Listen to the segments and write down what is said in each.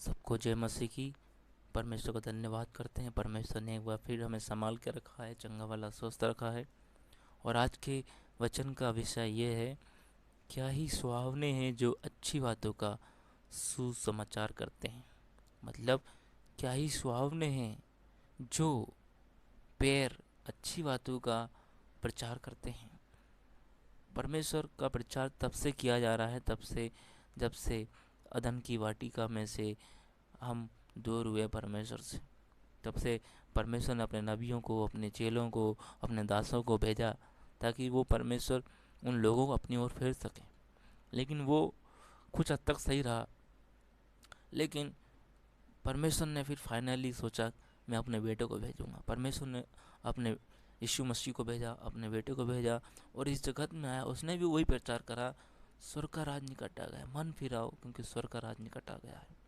सबको जय मसीह की। परमेश्वर का धन्यवाद करते हैं। परमेश्वर ने एक बार फिर हमें संभाल के रखा है, चंगा वाला स्वस्थ रखा है। और आज के वचन का विषय ये है, क्या ही सुहावने हैं जो अच्छी बातों का सुसमाचार करते हैं। मतलब क्या ही सुहावने हैं जो पैर अच्छी बातों का प्रचार करते हैं। परमेश्वर का प्रचार तब से किया जा रहा है, तब से जब से अदन की वाटिका में से हम दूर हुए परमेश्वर से। तब से परमेश्वर ने अपने नबियों को, अपने चेलों को, अपने दासों को भेजा ताकि वो परमेश्वर उन लोगों को अपनी ओर फेर सके। लेकिन वो कुछ हद तक सही रहा। लेकिन परमेश्वर ने फिर फाइनली सोचा, मैं अपने बेटे को भेजूंगा। परमेश्वर ने अपने यीशु मसीह को भेजा, अपने बेटे को भेजा, और इस जगत में आया। उसने भी वही प्रचार करा, स्वर्ग का राज निकट आ गया, मन फिराओ क्योंकि स्वर्ग का राज निकट आ गया है।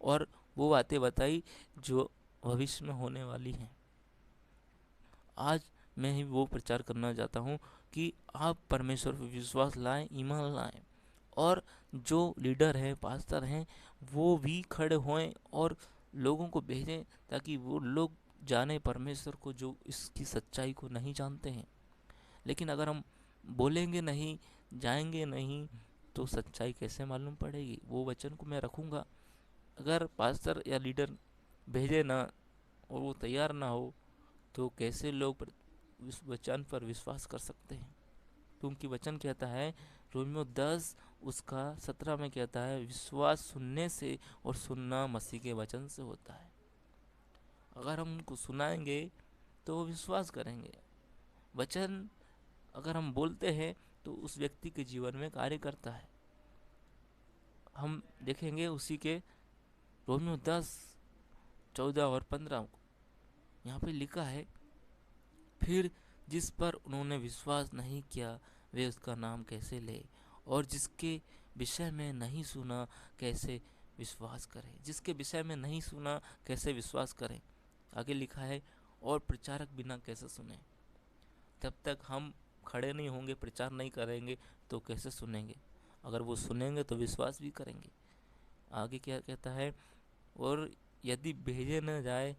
और वो बातें बताई जो भविष्य में होने वाली हैं। आज मैं ही वो प्रचार करना चाहता हूँ कि आप परमेश्वर पर विश्वास लाएं, ईमान लाएं, और जो लीडर हैं, पास्टर हैं, वो भी खड़े होएं और लोगों को भेजें ताकि वो लोग जाने परमेश्वर को, जो इसकी सच्चाई को नहीं जानते हैं। लेकिन अगर हम बोलेंगे नहीं, जाएंगे नहीं, तो सच्चाई कैसे मालूम पड़ेगी। वो वचन को मैं रखूँगा, अगर पास्टर या लीडर भेजे ना और वो तैयार ना हो, तो कैसे लोग इस वचन पर विश्वास कर सकते हैं। क्योंकि वचन कहता है, रोमियो 10 उसका 17 में कहता है, विश्वास सुनने से और सुनना मसीह के वचन से होता है। अगर हम उनको सुनाएंगे तो वो विश्वास करेंगे। वचन अगर हम बोलते हैं तो उस व्यक्ति के जीवन में कार्य करता है। हम देखेंगे उसी के रोमियो 10 14 और 15 को यहाँ पे लिखा है, फिर जिस पर उन्होंने विश्वास नहीं किया वे उसका नाम कैसे ले, और जिसके विषय में नहीं सुना कैसे विश्वास करें। जिसके विषय में नहीं सुना कैसे विश्वास करें। आगे लिखा है, और प्रचारक बिना कैसे सुने। जब तक हम खड़े नहीं होंगे, प्रचार नहीं करेंगे, तो कैसे सुनेंगे। अगर वो सुनेंगे तो विश्वास भी करेंगे। आगे क्या कहता है, और यदि भेजे न जाए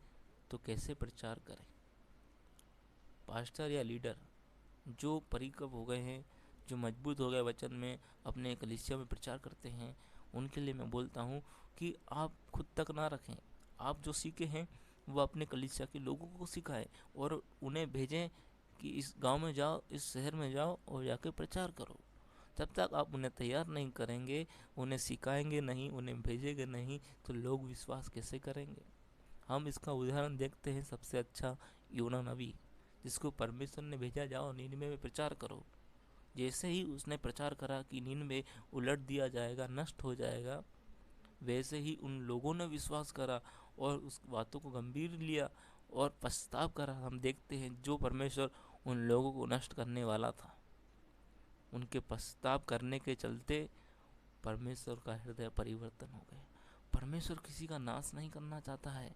तो कैसे प्रचार करें। पास्टर या लीडर जो परिपक्व हो गए हैं, जो मजबूत हो गए वचन में, अपने कलीसिया में प्रचार करते हैं, उनके लिए मैं बोलता हूँ कि आप खुद तक ना रखें। आप जो सीखे हैं वो अपने कलीसिया के लोगों को सिखाएं और उन्हें भेजें कि इस गांव में जाओ, इस शहर में जाओ और जाके प्रचार करो। जब तक आप उन्हें तैयार नहीं करेंगे, उन्हें सिखाएंगे नहीं, उन्हें भेजेंगे नहीं, तो लोग विश्वास कैसे करेंगे। हम इसका उदाहरण देखते हैं, सबसे अच्छा यूना नबी, जिसको परमेश्वर ने भेजा, जाओ नीनवे में प्रचार करो। जैसे ही उसने प्रचार करा कि नीनवे उलट दिया जाएगा, नष्ट हो जाएगा, वैसे ही उन लोगों ने विश्वास करा और उस बातों को गंभीर लिया और पछताव करा। हम देखते हैं जो परमेश्वर उन लोगों को नष्ट करने वाला था, उनके पछताव करने के चलते परमेश्वर का हृदय परिवर्तन हो गया। परमेश्वर किसी का नाश नहीं करना चाहता है,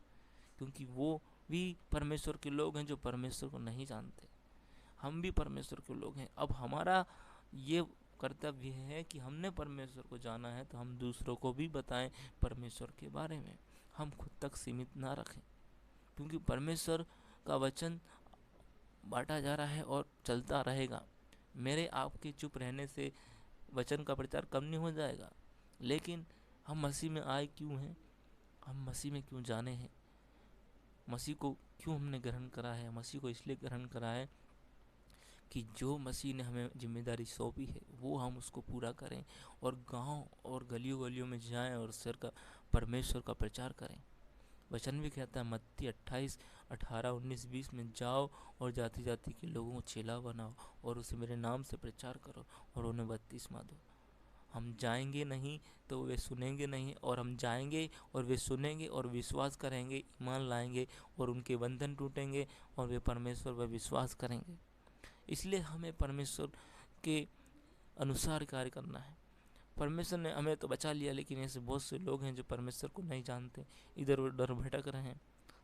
क्योंकि वो भी परमेश्वर के लोग हैं जो परमेश्वर को नहीं जानते। हम भी परमेश्वर के लोग हैं। अब हमारा ये कर्तव्य है कि हमने परमेश्वर को जाना है तो हम दूसरों को भी बताएं परमेश्वर के बारे में। हम खुद तक सीमित ना रखें, क्योंकि परमेश्वर का वचन बांटा जा रहा है और चलता रहेगा। मेरे आपके चुप रहने से वचन का प्रचार कम नहीं हो जाएगा। लेकिन हम मसीह में आए क्यों हैं, हम मसीह में क्यों जाने हैं, मसीह को क्यों हमने ग्रहण करा है। मसीह को इसलिए ग्रहण करा है कि जो मसीह ने हमें जिम्मेदारी सौंपी है वो हम उसको पूरा करें और गांव और गलियों गलियों में जाएं और सर का परमेश्वर का प्रचार करें। वचन भी कहता है मत्ती 28, 18, 19, 20 में, जाओ और जाति जाति के लोगों को चेला बनाओ और उसे मेरे नाम से प्रचार करो और उन्हें बपतिस्मा दो। हम जाएंगे नहीं तो वे सुनेंगे नहीं, और हम जाएंगे और वे सुनेंगे और विश्वास करेंगे, ईमान लाएंगे और उनके बंधन टूटेंगे और वे परमेश्वर पर विश्वास करेंगे। इसलिए हमें परमेश्वर के अनुसार कार्य करना है। परमेश्वर ने हमें तो बचा लिया, लेकिन ऐसे बहुत से लोग हैं जो परमेश्वर को नहीं जानते, इधर उधर भटक रहे हैं।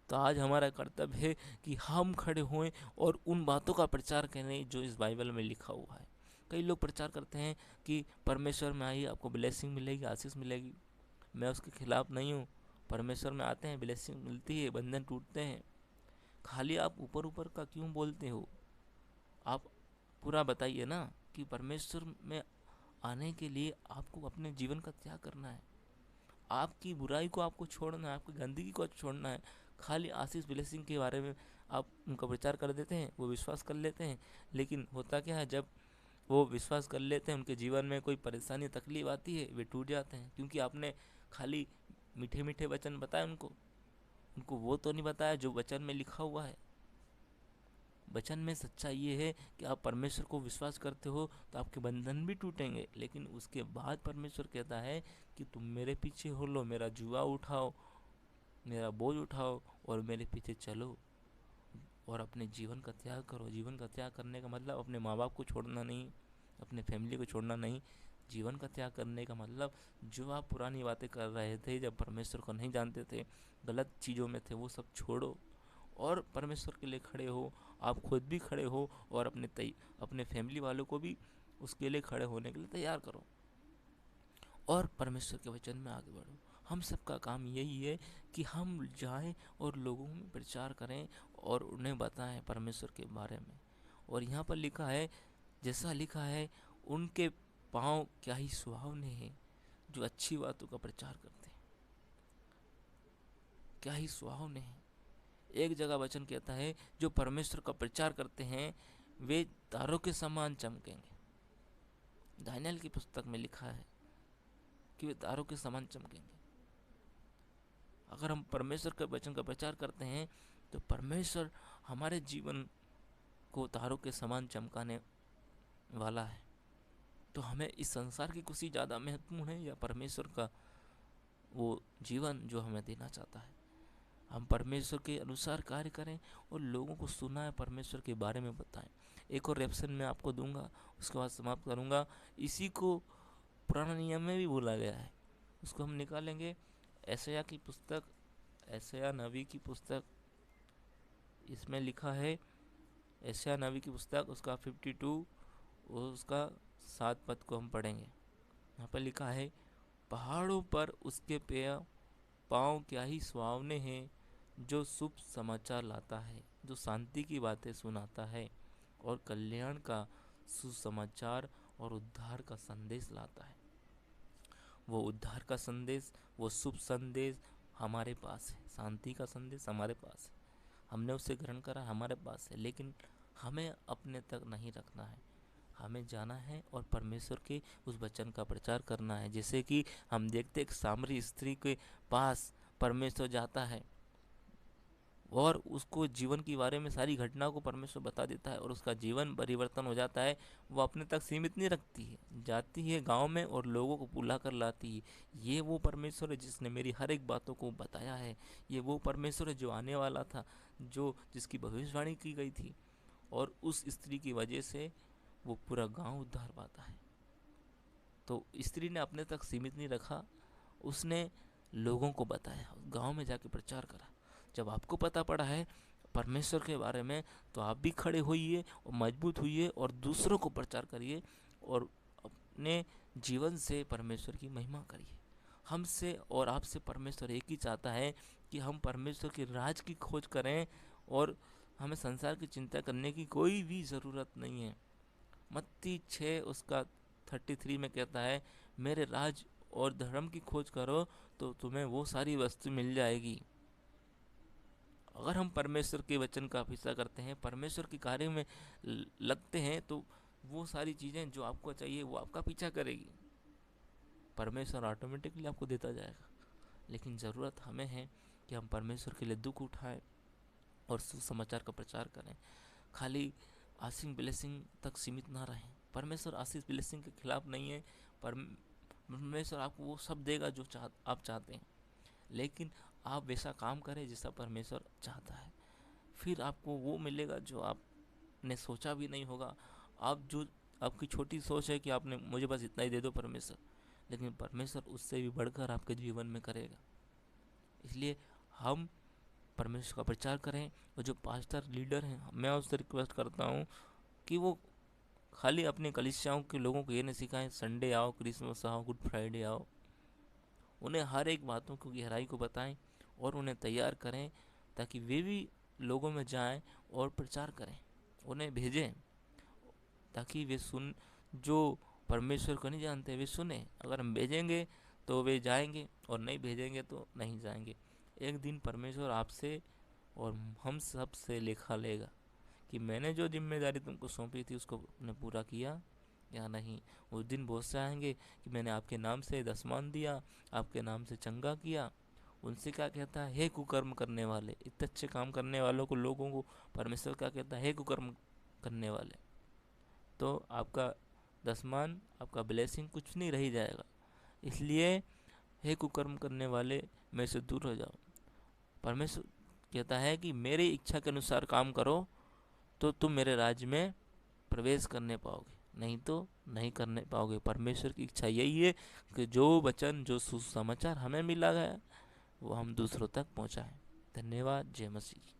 तो आज हमारा कर्तव्य है कि हम खड़े होएं और उन बातों का प्रचार करें जो इस बाइबल में लिखा हुआ है। कई लोग प्रचार करते हैं कि परमेश्वर में आइए, आपको ब्लेसिंग मिलेगी, आशीष मिलेगी। मैं उसके खिलाफ नहीं हूँ। परमेश्वर में आते हैं, ब्लेसिंग मिलती है, बंधन टूटते हैं। खाली आप ऊपर ऊपर का क्यों बोलते हो? आप पूरा बताइए ना कि परमेश्वर में आने के लिए आपको अपने जीवन का त्याग करना है, आपकी बुराई को आपको छोड़ना है, आपकी गंदगी को छोड़ना है। खाली आशीष ब्लेसिंग के बारे में आप उनका प्रचार कर देते हैं, वो विश्वास कर लेते हैं, लेकिन होता क्या है, जब वो विश्वास कर लेते हैं, उनके जीवन में कोई परेशानी तकलीफ आती है, वे टूट जाते हैं, क्योंकि आपने खाली मीठे मीठे वचन बताए उनको। उनको वो तो नहीं बताया जो वचन में लिखा हुआ है। वचन में सच्चाई ये है कि आप परमेश्वर को विश्वास करते हो तो आपके बंधन भी टूटेंगे, लेकिन उसके बाद परमेश्वर कहता है कि तुम मेरे पीछे हो लो, मेरा जुआ उठाओ, मेरा बोझ उठाओ और मेरे पीछे चलो और अपने जीवन का त्याग करो। जीवन का त्याग करने का मतलब अपने माँ बाप को छोड़ना नहीं, अपने फैमिली को छोड़ना नहीं। जीवन का त्याग करने का मतलब जो आप पुरानी बातें कर रहे थे, जब परमेश्वर को नहीं जानते थे, गलत चीज़ों में थे, वो सब छोड़ो और परमेश्वर के लिए खड़े हो। आप खुद भी खड़े हो और अपने फैमिली वालों को भी उसके लिए खड़े होने के लिए तैयार करो और परमेश्वर के वचन में आगे बढ़ो। हम सबका काम यही है कि हम जाएं और लोगों में प्रचार करें और उन्हें बताएं परमेश्वर के बारे में। और यहाँ पर लिखा है, जैसा लिखा है, उनके पाँव क्या ही सुहावने हैं जो अच्छी बातों का प्रचार करते हैं। क्या ही सुहावने हैं। एक जगह वचन कहता है, जो परमेश्वर का प्रचार करते हैं वे तारों के समान चमकेंगे। दानियल की पुस्तक में लिखा है कि वे तारों के समान चमकेंगे। अगर हम परमेश्वर के वचन का प्रचार करते हैं तो परमेश्वर हमारे जीवन को तारों के समान चमकाने वाला है। तो हमें इस संसार की खुशी ज़्यादा महत्वपूर्ण है या परमेश्वर का वो जीवन जो हमें देना चाहता है? हम परमेश्वर के अनुसार कार्य करें और लोगों को सुनाएं, परमेश्वर के बारे में बताएं। एक और रेफरेंस मैं आपको दूंगा, उसके बाद समाप्त करूंगा। इसी को पुराना नियम में भी बोला गया है, उसको हम निकालेंगे। यशायाह की पुस्तक, यशायाह नबी की पुस्तक, इसमें लिखा है, यशायाह नबी की पुस्तक उसका 52 उसका 7 पद को हम पढ़ेंगे। यहाँ पर लिखा है, पहाड़ों पर उसके पाँव क्या ही सुहावने हैं जो शुभ समाचार लाता है, जो शांति की बातें सुनाता है और कल्याण का सुसमाचार और उद्धार का संदेश लाता है। वो उद्धार का संदेश, वो शुभ संदेश हमारे पास है, शांति का संदेश हमारे पास है, हमने उसे ग्रहण करा, हमारे पास है, लेकिन हमें अपने तक नहीं रखना है। हमें जाना है और परमेश्वर के उस वचन का प्रचार करना है। जैसे कि हम देखते एक सामरी स्त्री के पास परमेश्वर जाता है और उसको जीवन के बारे में सारी घटना को परमेश्वर बता देता है और उसका जीवन परिवर्तन हो जाता है। वो अपने तक सीमित नहीं रखती है, जाती है गांव में और लोगों को बुला कर लाती है। ये वो परमेश्वर है जिसने मेरी हर एक बातों को बताया है। ये वो परमेश्वर है जो आने वाला था, जिसकी भविष्यवाणी की गई थी। और उस स्त्री की वजह से वो पूरा गांव उद्धार पाता है। तो स्त्री ने अपने तक सीमित नहीं रखा, उसने लोगों को बताया, गांव में जाके प्रचार करा। जब आपको पता पड़ा है परमेश्वर के बारे में तो आप भी खड़े होइए और मजबूत होइए और दूसरों को प्रचार करिए और अपने जीवन से परमेश्वर की महिमा करिए। हमसे और आपसे परमेश्वर एक ही चाहता है कि हम परमेश्वर के राज की खोज करें और हमें संसार की चिंता करने की कोई भी ज़रूरत नहीं है। मत्ती 6 उसका 33 में कहता है, मेरे राज और धर्म की खोज करो तो तुम्हें वो सारी वस्तु मिल जाएगी। अगर हम परमेश्वर के वचन का पीछा करते हैं, परमेश्वर के कार्य में लगते हैं, तो वो सारी चीज़ें जो आपको चाहिए वो आपका पीछा करेगी। परमेश्वर ऑटोमेटिकली आपको देता जाएगा। लेकिन ज़रूरत हमें है कि हम परमेश्वर के लिए दुख उठाएं और सुसमाचार का प्रचार करें। खाली आशीष ब्लेसिंग तक सीमित ना रहें। परमेश्वर आशीष ब्लेसिंग के खिलाफ नहीं है। परमेश्वर आपको वो सब देगा जो आप चाहते हैं, लेकिन आप वैसा काम करें जैसा परमेश्वर चाहता है, फिर आपको वो मिलेगा जो आपने सोचा भी नहीं होगा। आपकी छोटी सोच है कि आपने मुझे बस इतना ही दे दो परमेश्वर, लेकिन परमेश्वर उससे भी बढ़कर आपके जीवन में करेगा। इसलिए हम परमेश्वर का प्रचार करें। और जो पास्टर लीडर हैं, मैं उससे रिक्वेस्ट करता हूँ कि वो खाली अपने कलीसियाओं के लोगों को ये नहीं सिखाएं संडे आओ, क्रिसमस आओ, गुड फ्राइडे आओ, उन्हें हर एक बातों की गहराई को बताएं और उन्हें तैयार करें, ताकि वे भी लोगों में जाएं और प्रचार करें, उन्हें भेजें, ताकि वे सुन जो परमेश्वर को नहीं जानते वे सुने। अगर हम भेजेंगे तो वे जाएंगे और नहीं भेजेंगे तो नहीं जाएंगे। एक दिन परमेश्वर आपसे और हम सब से लेखा लेगा कि मैंने जो जिम्मेदारी तुमको सौंपी थी उसको ने पूरा किया या नहीं। उस दिन बहुत से आएंगे कि मैंने आपके नाम से दसमान दिया, आपके नाम से चंगा किया। उनसे क्या कहता है, हे कुकर्म करने वाले। इतने अच्छे काम करने वालों को, लोगों को परमेश्वर क्या कहता है, हे कुकर्म करने वाले। तो आपका दसमान, आपका ब्लेसिंग कुछ नहीं रह जाएगा। इसलिए हे कुकर्म करने वाले, मेरे से दूर हो जाओ। परमेश्वर कहता है कि मेरी इच्छा के अनुसार काम करो तो तुम मेरे राज्य में प्रवेश करने पाओगे, नहीं तो नहीं करने पाओगे। परमेश्वर की इच्छा यही है कि जो वचन, जो सुसमाचार हमें मिला गया वो हम दूसरों तक पहुंचाएं। धन्यवाद। जय मसीह।